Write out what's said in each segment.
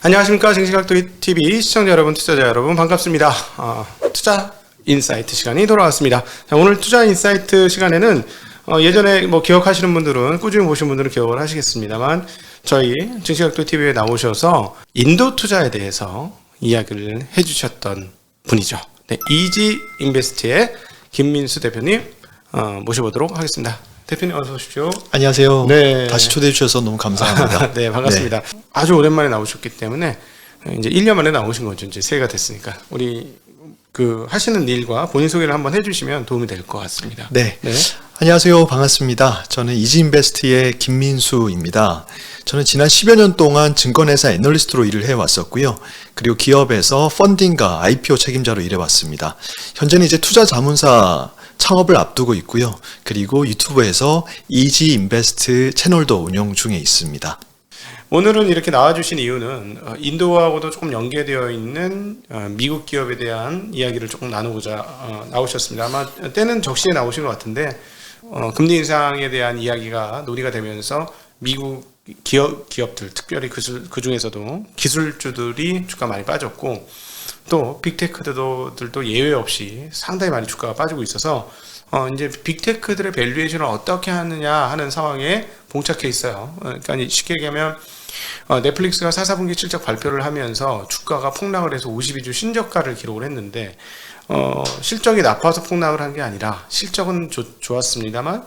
안녕하십니까. 증시각도기 TV 시청자 여러분, 투자자 여러분 반갑습니다. 투자 인사이트 시간이 돌아왔습니다. 자, 오늘 투자 인사이트 시간에는 예전에 기억하시는 분들은, 꾸준히 보신 분들은 기억을 하시겠습니다만, 저희 증시각도기 TV에 나오셔서 인도 투자에 대해서 이야기를 해주셨던 분이죠. 네, 이지인베스트의 김민수 대표님 모셔보도록 하겠습니다. 대표님 어서 오십시오. 안녕하세요. 네. 다시 초대해 주셔서 너무 감사합니다. 네, 반갑습니다. 네. 아주 오랜만에 나오셨기 때문에 이제 1년 만에 나오신 거죠. 이제 새해가 됐으니까. 우리 하시는 일과 본인 소개를 한번 해주시면 도움이 될 것 같습니다. 네. 안녕하세요. 반갑습니다. 저는 이지인베스트의 김민수입니다. 저는 지난 10여 년 동안 증권회사 애널리스트로 일을 해왔었고요. 그리고 기업에서 펀딩과 IPO 책임자로 일해왔습니다. 현재는 이제 투자 자문사 창업을 앞두고 있고요. 그리고 유튜브에서 이지인베스트 채널도 운영 중에 있습니다. 오늘은 이렇게 나와주신 이유는 인도하고도 조금 연계되어 있는 미국 기업에 대한 이야기를 조금 나누고자 나오셨습니다. 아마 때는 적시에 나오신 것 같은데 금리 인상에 대한 이야기가 논의가 되면서 미국 기업들, 특별히 그 중에서도 기술주들이 주가 많이 빠졌고, 또 빅테크들도 예외 없이 상당히 많이 주가가 빠지고 있어서 이제 빅테크들의 밸류에이션을 어떻게 하느냐 하는 상황에 봉착해 있어요. 그러니까 쉽게 얘기하면 넷플릭스가 4분기 실적 발표를 하면서 주가가 폭락을 해서 52주 신저가를 기록을 했는데, 실적이 나빠서 폭락을 한 게 아니라 실적은 좋았습니다만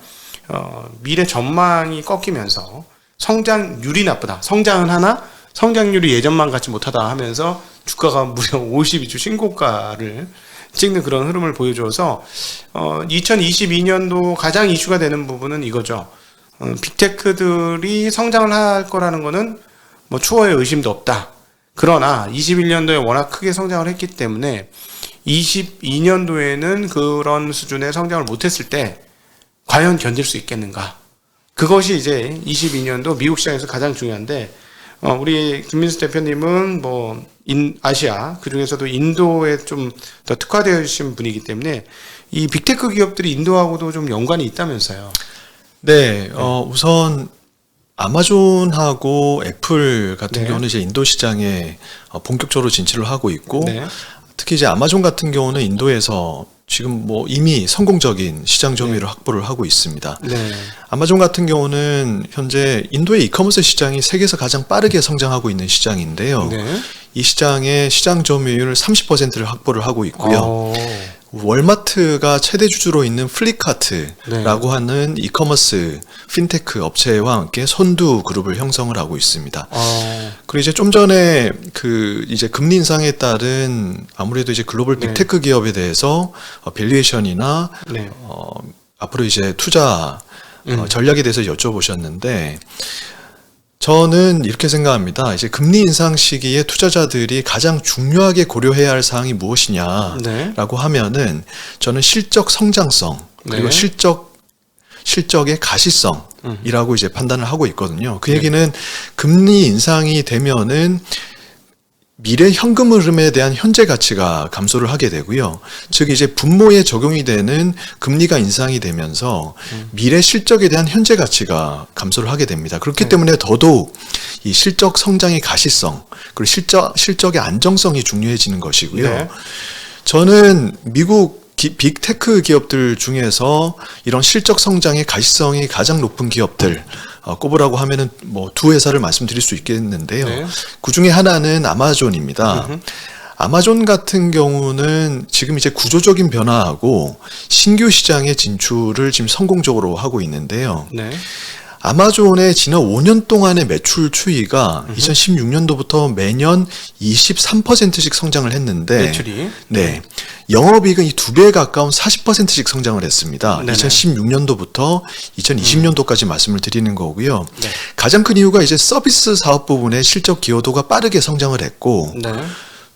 미래 전망이 꺾이면서 성장률이 나쁘다. 성장은 하나 성장률이 예전만 같지 못하다 하면서 주가가 무려 52주 신고가를 찍는 그런 흐름을 보여줘서 2022년도 가장 이슈가 되는 부분은 이거죠. 빅테크들이 성장을 할 거라는 거는 추호의 의심도 없다. 그러나 21년도에 워낙 크게 성장을 했기 때문에 22년도에는 그런 수준의 성장을 못했을 때 과연 견딜 수 있겠는가? 그것이 이제 22년도 미국 시장에서 가장 중요한데, 우리 김민수 대표님은 아시아, 그 중에서도 인도에 좀 더 특화되어 계신 분이기 때문에 이 빅테크 기업들이 인도하고도 좀 연관이 있다면서요. 네, 우선 아마존하고 애플 같은 경우는 이제 인도 시장에 본격적으로 진출을 하고 있고, 특히 이제 아마존 같은 경우는 인도에서 지금 이미 성공적인 시장 점유율을 확보를 하고 있습니다. 아마존 같은 경우는 현재 인도의 이커머스 시장이 세계에서 가장 빠르게 성장하고 있는 시장인데요. 이 시장의 시장 점유율 30%를 확보를 하고 있고요. 월마트가 최대 주주로 있는 플립카트라고 하는 이커머스 핀테크 업체와 함께 선두 그룹을 형성을 하고 있습니다. 그리고 이제 좀 전에 이제 금리 인상에 따른 아무래도 이제 글로벌 빅테크 기업에 대해서 밸류에이션이나 앞으로 이제 투자 전략에 대해서 여쭤보셨는데, 저는 이렇게 생각합니다. 이제 금리 인상 시기에 투자자들이 가장 중요하게 고려해야 할 사항이 무엇이냐라고 하면은, 저는 실적 성장성 그리고 실적의 가시성이라고 이제 판단을 하고 있거든요. 그 얘기는 금리 인상이 되면은 미래 현금 흐름에 대한 현재 가치가 감소를 하게 되고요. 즉 이제 분모에 적용이 되는 금리가 인상이 되면서 미래 실적에 대한 현재 가치가 감소를 하게 됩니다. 그렇기 때문에 더더욱 이 실적 성장의 가시성 그리고 실적의 안정성이 중요해지는 것이고요. 저는 미국 빅테크 기업들 중에서 이런 실적 성장의 가시성이 가장 높은 기업들 꼽으라고 하면은 두 회사를 말씀드릴 수 있겠는데요. 그 중에 하나는 아마존입니다. 아마존 같은 경우는 지금 이제 구조적인 변화하고 신규 시장의 진출을 지금 성공적으로 하고 있는데요. 아마존의 지난 5년 동안의 매출 추이가 2016년도부터 매년 23%씩 성장을 했는데, 매출이? 영업이익은 이 2배에 가까운 40%씩 성장을 했습니다. 2016년도부터 2020년도까지 말씀을 드리는 거고요. 가장 큰 이유가 이제 서비스 사업 부분의 실적 기여도가 빠르게 성장을 했고,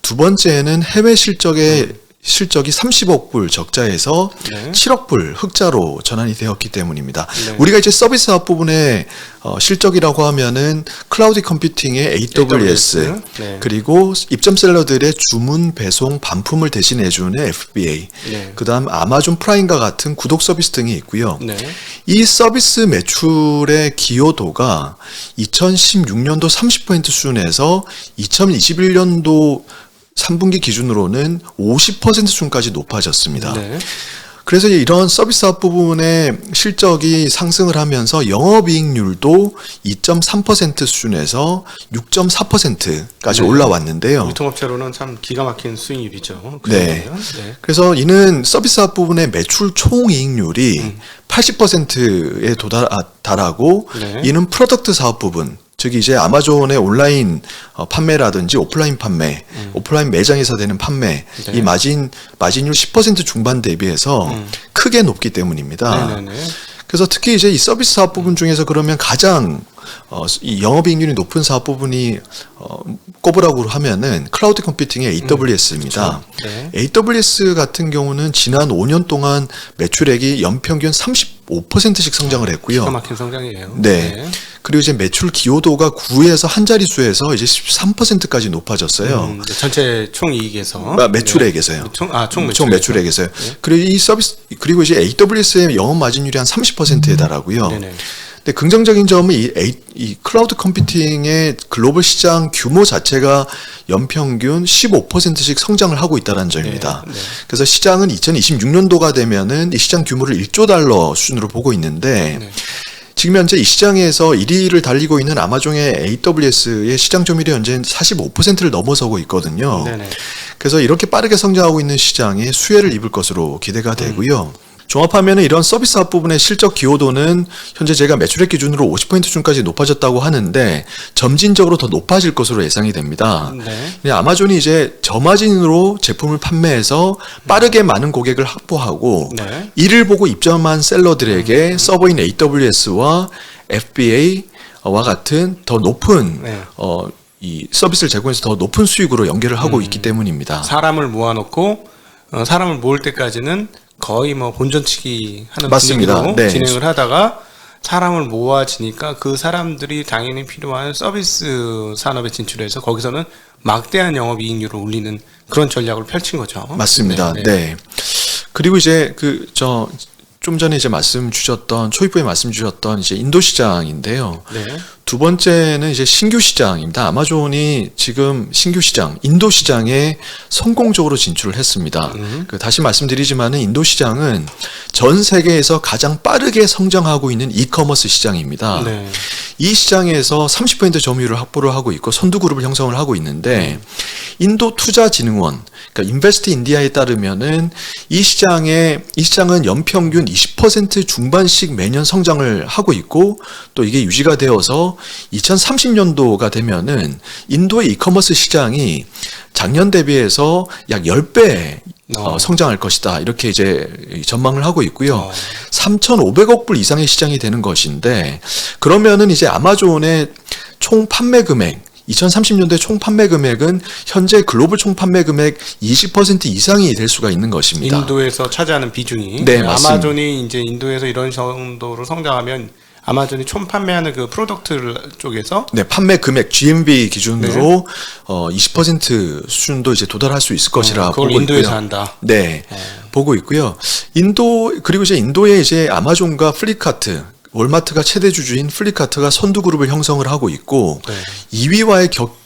두 번째는 해외 실적의 실적이 30억 불 적자에서 네. 7억 불 흑자로 전환이 되었기 때문입니다. 네. 우리가 이제 서비스 사업 부분의 실적이라고 하면은 클라우드 컴퓨팅의 AWS, 네. 그리고 입점셀러들의 주문 배송 반품을 대신해주는 FBA, 네. 그다음 아마존 프라임과 같은 구독 서비스 등이 있고요. 네. 이 서비스 매출의 기여도가 2016년도 30% 수준에서 2021년도 3분기 기준으로는 50% 수준까지 높아졌습니다. 네. 그래서 이런 서비스 사업 부분의 실적이 상승을 하면서 영업이익률도 2.3% 수준에서 6.4%까지 네. 올라왔는데요. 유통업체로는 참 기가 막힌 수익률이죠. 네. 네. 그래서 이는 서비스 사업 부분의 매출 총이익률이 80%에 달하고 네. 이는 프로덕트 사업 부분, 즉 이제 아마존의 온라인 판매라든지 오프라인 판매, 오프라인 매장에서 되는 판매, 네. 이 마진율 10% 중반 대비해서 크게 높기 때문입니다. 네네네. 그래서 특히 이제 이 서비스 사업 부분 중에서 그러면 가장 이 영업이익률이 높은 사업 부분이 꼽으라고 하면은 클라우드 컴퓨팅의 AWS입니다. 네. AWS 같은 경우는 지난 5년 동안 매출액이 연평균 35%씩 성장을 했고요. 기가 막힌 성장이에요. 네. 그리고 이제 매출 기여도가 9에서 한 자릿수에서 이제 13%까지 높아졌어요. 전체 총이익에서 매출액에서요. 네. 총 매출액에서요. 그리고 이 서비스, 그리고 이제 AWS의 영업 마진율이 한 30%에 달하고요. 네네. 근데 긍정적인 점은 이 클라우드 컴퓨팅의 글로벌 시장 규모 자체가 연평균 15%씩 성장을 하고 있다는 점입니다. 네, 네. 그래서 시장은 2026년도가 되면은 이 시장 규모를 1조 달러 수준으로 보고 있는데 네. 지금 현재 이 시장에서 1위를 달리고 있는 아마존의 AWS의 시장 점유율이 현재 45%를 넘어서고 있거든요. 네네. 그래서 이렇게 빠르게 성장하고 있는 시장에 수혜를 입을 것으로 기대가 되고요. 종합하면 이런 서비스 사업 부분의 실적 기여도는 현재 제가 매출액 기준으로 50% 수준까지 높아졌다고 하는데 점진적으로 더 높아질 것으로 예상이 됩니다. 네. 아마존이 이제 저마진으로 제품을 판매해서 빠르게 많은 고객을 확보하고 네. 이를 보고 입점한 셀러들에게 서버인 AWS와 FBA와 같은 더 높은 네. 이 서비스를 제공해서 더 높은 수익으로 연결을 하고 있기 때문입니다. 사람을 모아놓고 사람을 모을 때까지는 거의 뭐 본전치기 하는 맞습니다. 분위기로 네. 진행을 하다가 사람을 모아지니까 그 사람들이 당연히 필요한 서비스 산업에 진출해서 거기서는 막대한 영업이익률을 올리는 그런 전략을 펼친 거죠. 맞습니다. 네. 그리고 이제 좀 전에 이제 말씀 주셨던 초입부에 말씀 주셨던 이제 인도 시장인데요. 네. 두 번째는 이제 신규 시장입니다. 아마존이 지금 신규 시장, 인도 시장에 성공적으로 진출을 했습니다. 다시 말씀드리지만은 인도 시장은 전 세계에서 가장 빠르게 성장하고 있는 이커머스 시장입니다. 네. 이 시장에서 30% 점유율을 확보를 하고 있고 선두 그룹을 형성을 하고 있는데 인도 투자진흥원, 그러니까 인베스트 인디아에 따르면은 이 시장은 연평균 20% 중반씩 매년 성장을 하고 있고 또 이게 유지가 되어서 2030년도가 되면은 인도의 이커머스 시장이 작년 대비해서 약 10배 성장할 것이다. 이렇게 이제 전망을 하고 있고요. 3,500억 불 이상의 시장이 되는 것인데 그러면은 이제 아마존의 총 판매 금액 2030년도에 총 판매 금액은 현재 글로벌 총 판매 금액 20% 이상이 될 수가 있는 것입니다. 인도에서 차지하는 비중이 네, 맞습니다. 아마존이 이제 인도에서 이런 정도로 성장하면 아마존이 총 판매하는 그 프로덕트 쪽에서 네, 판매 금액 GMV 기준으로 20% 수준도 이제 도달할 수 있을 것이라 그걸 보고 인도에서 있고요. 한다. 네, 보고 있고요. 그리고 이제 인도에 이제 아마존과 플립카트, 월마트가 최대 주주인 플립카트가 선두 그룹을 형성을 하고 있고 네.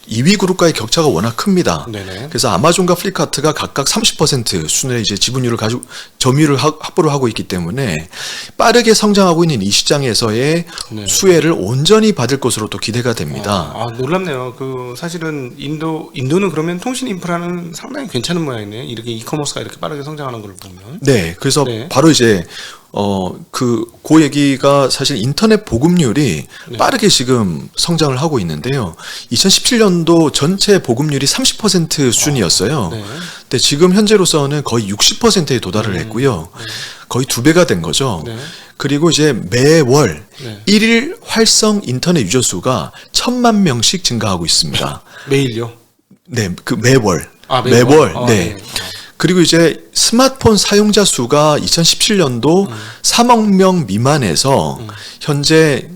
2위 그룹과의 격차가 워낙 큽니다. 네네. 그래서 아마존과 플립카트가 각각 30% 수준의 이제 지분율을 가지고 점유율을 확보를 하고 있기 때문에 빠르게 성장하고 있는 이 시장에서의 네. 수혜를 온전히 받을 것으로 또 기대가 됩니다. 놀랍네요. 사실은 인도는 그러면 통신 인프라는 상당히 괜찮은 모양이네요. 이렇게 이커머스가 이렇게 빠르게 성장하는 걸 보면. 네, 그래서 네. 바로 이제 그 얘기가 사실 인터넷 보급률이 빠르게 지금 성장을 하고 있는데요. 2017년도 전체 보급률이 30% 수준이었어요. 네. 근데 지금 현재로서는 거의 60%에 도달을 했고요. 거의 2배가 된 거죠. 네. 그리고 이제 매월 네. 1일 활성 인터넷 유저 수가 1,000만 명씩 증가하고 있습니다. 매일요? 네, 그 매월. 매월. 네. 그리고 이제 스마트폰 사용자 수가 2017년도 3억 명 미만에서 현재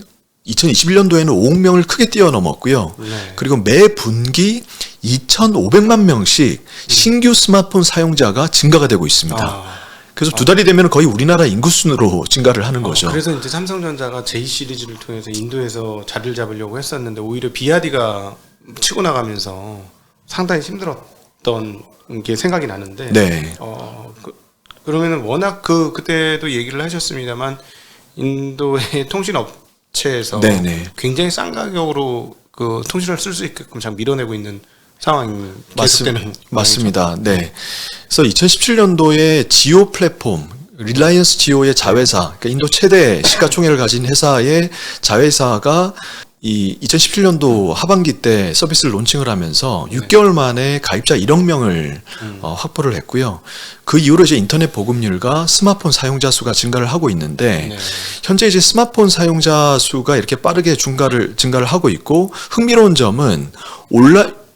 2021년도에는 5억 명을 크게 뛰어넘었고요. 네. 그리고 매 분기 2,500만 명씩 신규 스마트폰 사용자가 증가가 되고 있습니다. 그래서 두 달이 되면 거의 우리나라 인구 순으로 증가를 하는 거죠. 그래서 이제 삼성전자가 J 시리즈를 통해서 인도에서 자리를 잡으려고 했었는데 오히려 비아디가 치고 나가면서 상당히 힘들었던 게 생각이 나는데. 네. 그러면은 워낙 그때도 얘기를 하셨습니다만 인도의 통신 업체에서 네네. 굉장히 싼 가격으로 그 통신을 쓸 수 있게끔 잘 밀어내고 있는 상황이 계속되는 맞습니다. 네. 그래서 2017년도에 지오 플랫폼, 릴라이언스 지오의 자회사, 그러니까 인도 최대 시가총액을 가진 회사의 자회사가 이 2017년도 하반기 때 서비스를 론칭을 하면서 6개월 만에 가입자 1억 명을 확보를 했고요. 그 이후로 이제 인터넷 보급률과 스마트폰 사용자 수가 증가를 하고 있는데 네. 현재 이제 스마트폰 사용자 수가 이렇게 빠르게 증가를 하고 있고 흥미로운 점은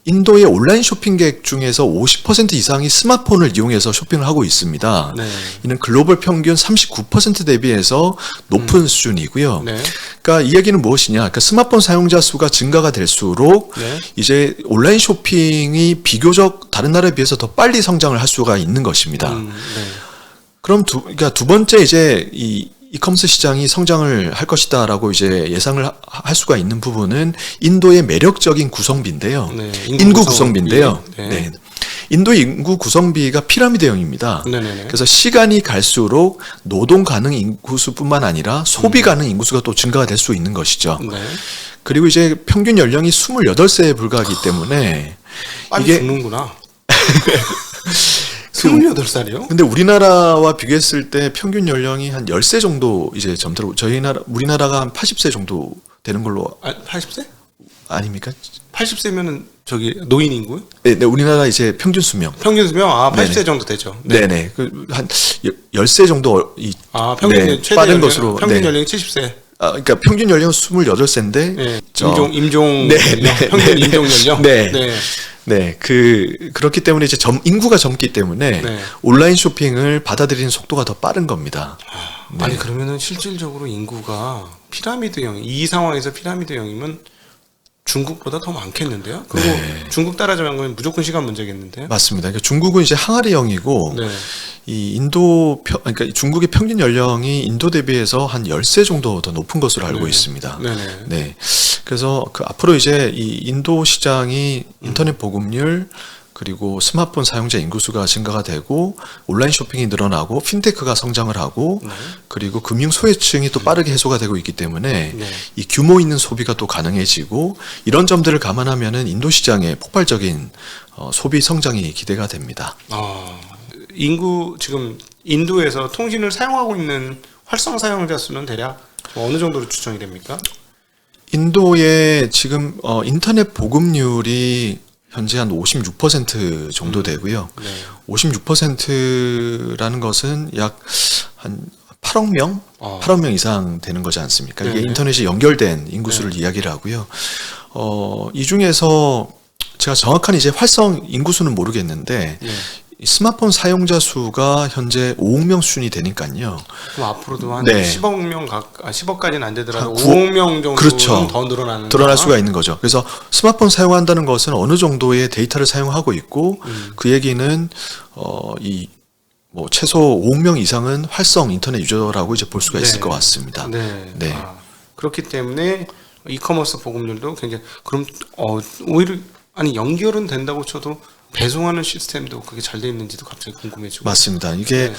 인도의 온라인 쇼핑객 중에서 50% 이상이 스마트폰을 이용해서 쇼핑을 하고 있습니다. 네. 이는 글로벌 평균 39% 대비해서 높은 수준이고요. 네. 그러니까 이 얘기는 무엇이냐? 그러니까 스마트폰 사용자 수가 증가가 될수록 네. 이제 온라인 쇼핑이 비교적 다른 나라에 비해서 더 빨리 성장을 할 수가 있는 것입니다. 네. 그럼 그러니까 두 번째 이제 이커머스 시장이 성장을 할 것이다라고 이제 예상을 할 수가 있는 부분은 인도의 매력적인 구성비인데요. 네, 인구 구성비인데요. 네. 네. 인도의 인구 구성비가 피라미드형입니다. 네네네. 그래서 시간이 갈수록 노동 가능 인구수뿐만 아니라 소비 가능 인구수가 또 증가가 될 수 있는 것이죠. 네. 그리고 이제 평균 연령이 28세에 불과하기 때문에 빨리 이게 죽는구나. 28살이요? 근데 우리나라와 비교했을 때 평균 연령이 한 10세 정도 이제 점들어 우리나라가 한 80세 정도 되는 걸로 80세? 아닙니까? 80세면은 저기 노인 인구요? 네, 우리나라 이제 평균 수명. 평균 수명 80세 네네. 정도 되죠. 네, 네. 한 10세 정도 평균 네, 최대 빠른 연령, 것으로 평균 네. 연령이 70세. 그러니까 평균 연령은 28세인데 네. 임종 네, 연령, 네, 평균 네. 임종 연령. 네. 네. 네, 그렇기 때문에 이제 인구가 젊기 때문에 네. 온라인 쇼핑을 받아들이는 속도가 더 빠른 겁니다. 아니 그러면은 실질적으로 인구가 피라미드형 이 상황에서 피라미드형이면 중국보다 더 많겠는데요? 그리고 네. 중국 따라잡는 건 무조건 시간 문제겠는데요? 맞습니다. 그러니까 중국은 이제 항아리형이고 네. 이 그러니까 중국의 평균 연령이 인도 대비해서 한 10세 정도 더 높은 것으로 알고 네. 있습니다. 네네. 네. 그래서 앞으로 이제 이 인도 시장이 인터넷 보급률 그리고 스마트폰 사용자 인구수가 증가가 되고 온라인 쇼핑이 늘어나고 핀테크가 성장을 하고 네. 그리고 금융 소외층이 또 빠르게 해소가 되고 있기 때문에 네. 이 규모 있는 소비가 또 가능해지고 이런 점들을 감안하면은 인도 시장의 폭발적인 소비 성장이 기대가 됩니다. 지금 인도에서 통신을 사용하고 있는 활성 사용자 수는 대략 어느 정도로 추정이 됩니까? 인도의 지금 인터넷 보급률이 현재 한 56% 정도 되고요. 네. 56%라는 것은 약 한 8억 명? 8억 명 이상 되는 거지 않습니까? 이게 네네. 인터넷이 연결된 인구수를 이야기를 하고요. 이 중에서 제가 정확한 이제 활성 인구수는 모르겠는데 네. 이 스마트폰 사용자 수가 현재 5억 명 수준이 되니까요. 그럼 앞으로도 한 네. 10억 명 10억까지는 안 되더라도 한 5억 명 정도는 그렇죠. 더 늘어나는 드러날 수가 있는 거죠. 그래서 스마트폰 사용한다는 것은 어느 정도의 데이터를 사용하고 있고 그 얘기는 최소 5억 명 이상은 활성 인터넷 유저라고 이제 볼 수가 있을 네. 것 같습니다. 네. 네. 그렇기 때문에 이커머스 보급률도 굉장히 그럼 오히려 연결은 된다고 쳐도 배송하는 시스템도 그게 잘 돼 있는지도 갑자기 궁금해지고. 맞습니다. 이게 네.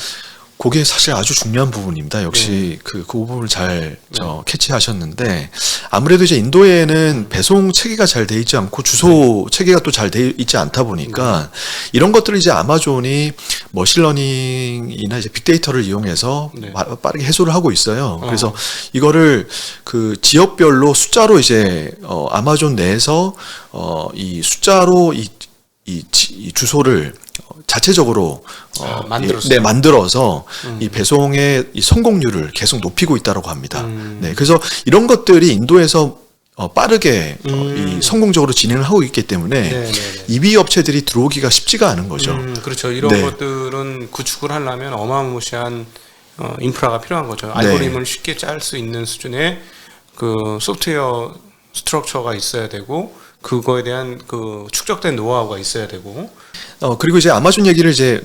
그게 사실 아주 중요한 부분입니다. 역시 그 부분을 잘 캐치하셨는데 아무래도 이제 인도에는 배송 체계가 잘 돼 있지 않고 주소 체계가 또 잘 돼 있지 않다 보니까 이런 것들을 이제 아마존이 머신러닝이나 이제 빅데이터를 이용해서 네. 빠르게 해소를 하고 있어요. 그래서 이거를 그 지역별로 숫자로 이제 아마존 내에서 이 숫자로 이 주소를 자체적으로 만들어서 이 배송의 이 성공률을 계속 높이고 있다고 합니다. 네, 그래서 이런 것들이 인도에서 빠르게 이 성공적으로 진행을 하고 있기 때문에 네네네. 2위 업체들이 들어오기가 쉽지가 않은 거죠. 그렇죠. 이런 네. 것들은 구축을 하려면 어마무시한 인프라가 필요한 거죠. 알고리즘을 쉽게 짤 수 있는 수준의 그 소프트웨어 스트럭처가 있어야 되고 그거에 대한 그 축적된 노하우가 있어야 되고. 그리고 이제 아마존 얘기를 이제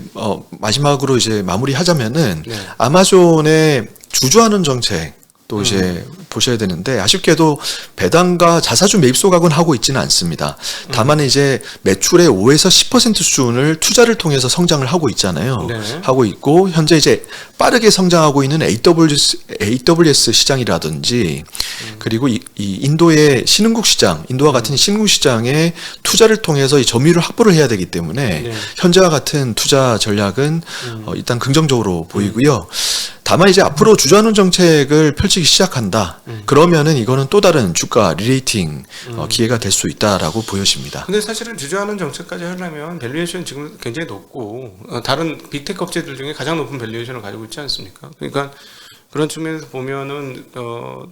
마지막으로 이제 마무리하자면은 네. 아마존의 주주환원 정책 또 이제 보셔야 되는데 아쉽게도 배당과 자사주 매입 소각은 하고 있지는 않습니다. 다만 이제 매출의 5에서 10% 수준을 투자를 통해서 성장을 하고 있잖아요. 네. 하고 있고 현재 이제 빠르게 성장하고 있는 AWS 시장이라든지 그리고 이 인도의 신흥국 시장, 인도와 같은 신흥국 시장에 투자를 통해서 이 점유율을 확보를 해야 되기 때문에 네. 현재와 같은 투자 전략은 일단 긍정적으로 보이고요. 다만 이제 앞으로 주주환원 정책을 펼치기 시작한다. 그러면은 이거는 또 다른 주가 리레이팅 기회가 될 수 있다라고 보여집니다. 근데 사실은 주주하는 정책까지 하려면 밸류에이션 지금 굉장히 높고 다른 빅테크 업체들 중에 가장 높은 밸류에이션을 가지고 있지 않습니까? 그러니까 그런 측면에서 보면은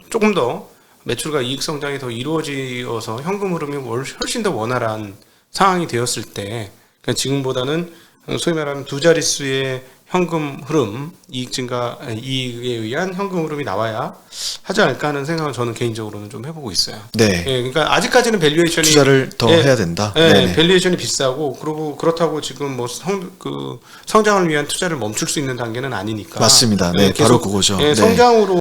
조금 더 매출과 이익 성장이 더 이루어지어서 현금 흐름이 훨씬 더 원활한 상황이 되었을 때 그러니까 지금보다는 소위 말하면 두 자릿수의 현금 흐름, 이익 증가, 이익에 의한 현금 흐름이 나와야 하지 않을까 하는 생각을 저는 개인적으로는 좀 해보고 있어요. 네. 예, 그러니까 아직까지는 밸류에이션이 투자를 더 예, 해야 된다. 예, 네네. 밸류에이션이 비싸고 그리고 그렇다고 지금 뭐 성장을 위한 투자를 멈출 수 있는 단계는 아니니까. 맞습니다. 네, 예, 바로 그거죠. 예, 네. 성장으로